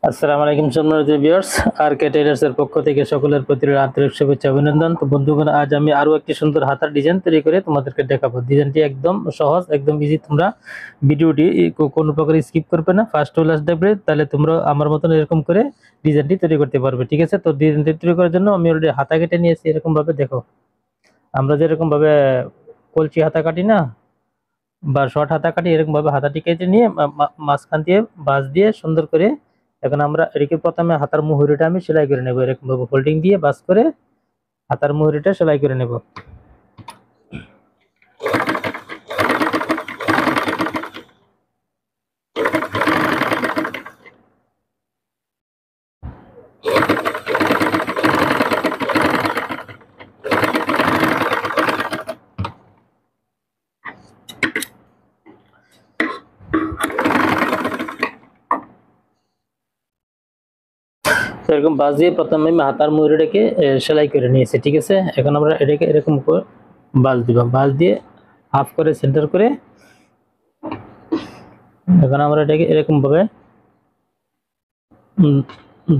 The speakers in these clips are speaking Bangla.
আসসালামু আলাইকুম সম্মানিত ভিউয়ার্স, RK Teilors এর পক্ষ থেকে সকলের প্রতি আন্তরিক শুভেচ্ছা অভিনন্দন। তো বন্ধুগণ, আজ আমি আরো একটি সুন্দর হাতার ডিজাইন তৈরি করে তোমাদেরকে দেখাবো। ডিজাইনটি একদম সহজ, একদম ইজি। তোমরা ভিডিওটি কোনো প্রকার স্কিপ করবে না, ফার্স্ট টু লাস্ট দেখবে, তাহলে তোমরা আমার মতন এরকম করে ডিজাইনটি তৈরি করতে পারবে। ঠিক আছে? তো ডিজাইনটি তৈরি করার জন্য আমি অলরেডি হাতা কেটে নিয়েছি। এরকম ভাবে দেখো, আমরা যেরকম ভাবে কলচি হাতা কাটি না বা শর্ট হাতা কাটি, এরকম ভাবে হাতাটি কেটে নিয়ে মাঝখান দিয়ে বাঁশ দিয়ে সুন্দর করে এখন আমরা এদিকে প্রথমে হাতার মুহুরিটা আমি সেলাই করে নেব। এরকম ভাবে ফোল্ডিং দিয়ে বাস করে হাতার মুহুরিটা সেলাই করে নেব। এরকম বাস দিয়ে প্রথমে আমি হাতার মুহুরিটাকে সেলাই করে নিয়েছি। ঠিক আছে? এখন আমরা এটাকে এরকম করে বাস দিব। বাস দিয়ে হাফ করে সেন্টার করে এখন আমরা এটাকে এরকম ভাবে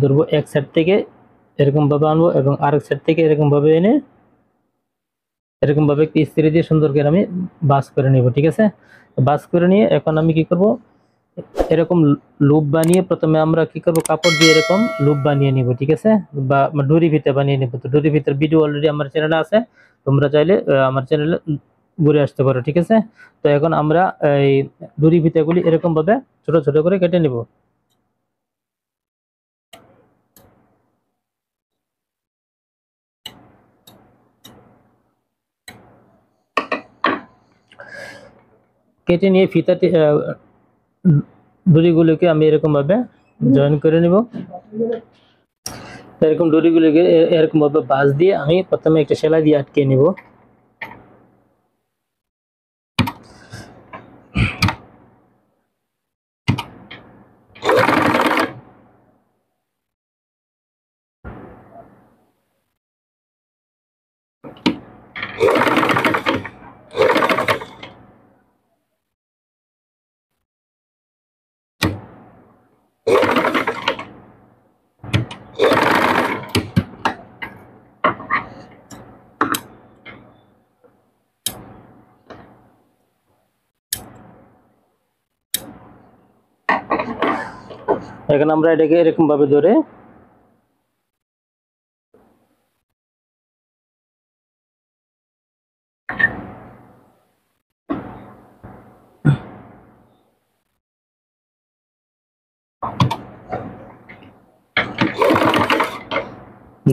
ধরবো। এক সাইড থেকে এরকম ভাবে আনবো এবং আরেক সাইড থেকে এরকম ভাবে এনে এরকম ভাবে ইস্ত্রি দিয়ে সুন্দর করে আমি বাস করে নিব। ঠিক আছে? বাস করে নিয়ে এখন আমি কি করব, এরকম লুপ বানিয়ে প্রথমে আমরা কি করব, কাপড় দিয়ে এরকম লুপ বানিয়ে নিব। ঠিক আছে? বা ডুরি ফিতা বানিয়ে নিব। তো ডুরি ফিতার ভিডিও অলরেডি আমার চ্যানেলে আছে, তোমরা চাইলে আমার চ্যানেলে ঘুরে আসতে পারো। ঠিক আছে? তো এখন আমরা এই ডুরি ফিতাগুলি এরকম ভাবে ছোট ছোট করে কেটে নিব। কেটে নিয়ে ফিতাটি ডুরিগুলোকে আমি এরকম ভাবে জয়েন করে নিব। এরকম ডুরিগুলোকে এরকম ভাবে বাঁশ দিয়ে আমি প্রথমে একটা সেলাই দিয়ে আটকে নিব। এখন আমরা এটাকে এরকম ভাবে ধরে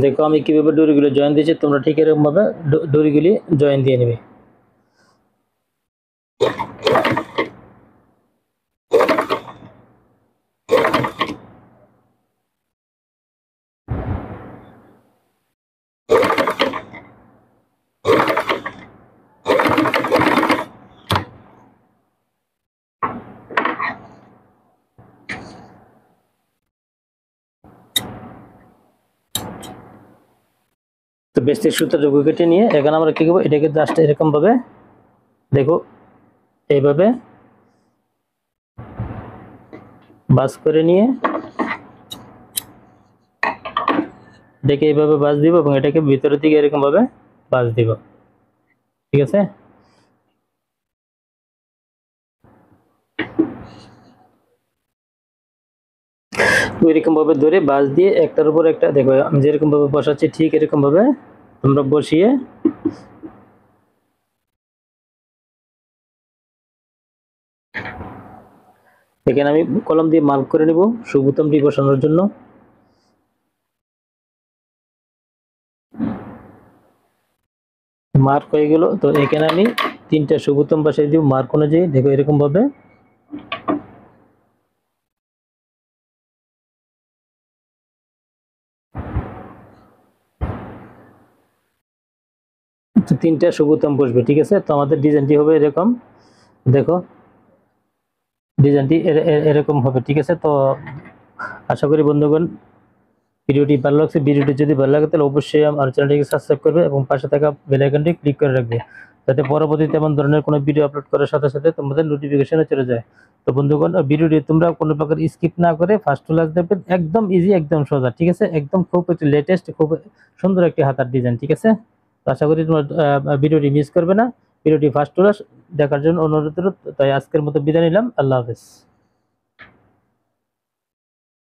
দেখো আমি কিভাবে ডরিগুলো জয়েন দিয়েছি, তোমরা ঠিক এরকম ভাবে ডরিগুলি জয়েন দিয়ে নেবে। তো বেস্টের সুতাটুকু কেটে নিয়ে এখন আমরা কি করবো, এটাকে জাস্ট এরকম ভাবে দেখো এইভাবে বাস করে নিয়ে এটাকে এইভাবে বাস দিব এবং এটাকে ভিতরের দিকে এরকম ভাবে বাস দিব। ঠিক আছে? এরকম ভাবে ধরে বাস দিয়ে একটার উপর একটা, দেখো আমি যেরকম ভাবে বসাচ্ছি ঠিক এরকম ভাবে তোমরা বসিয়ে এখানে আমি কলম দিয়ে মার্ক করে নিব সুবোতামটি বসানোর জন্য। মার্ক হয়ে গেল। তো এখানে আমি তিনটা সুবোতাম বসাই দিব মার্ক অনুযায়ী। দেখো এরকম ভাবে তিনটা সুবোতাম বসবে। ঠিক আছে? তো আমাদের ডিজাইনটি হবে এরকম। দেখো ডিজাইনটি এরকম হবে। ঠিক আছে? তো আশা করি বন্ধুগণ ভিডিওটি ভালো লাগছে। ভিডিওটি যদি ভালো লাগে তাহলে অবশ্যই আমার চ্যানেলটিকে সাবস্ক্রাইব করবে এবং পাশে থাকা বেল আইকনটি ক্লিক করে রাখবে। যাতে পরবর্তীতে এমন ধরনের কোনো ভিডিও আপলোড করার সাথে সাথে তোমাদের নোটিফিকেশনে চলে যায়। তো বন্ধুগণ, ভিডিওটি তোমরা কোনো প্রকার স্কিপ না করে ফার্স্ট টু লাস্ট দেখবেন, একদম ইজি, একদম সোজা, ঠিক আছে? একদম খুব একটি লেটেস্ট, খুব সুন্দর একটি হাতার ডিজাইন, ঠিক আছে? তো আশা করি তোমরা ভিডিওটি মিস করবে না। ভিডিওটি ফার্স্ট টু লাস্ট দেখার জন্য অনুরোধ রইল। তাই আজকের মতো বিদায় নিলাম, আল্লাহ হাফেজ।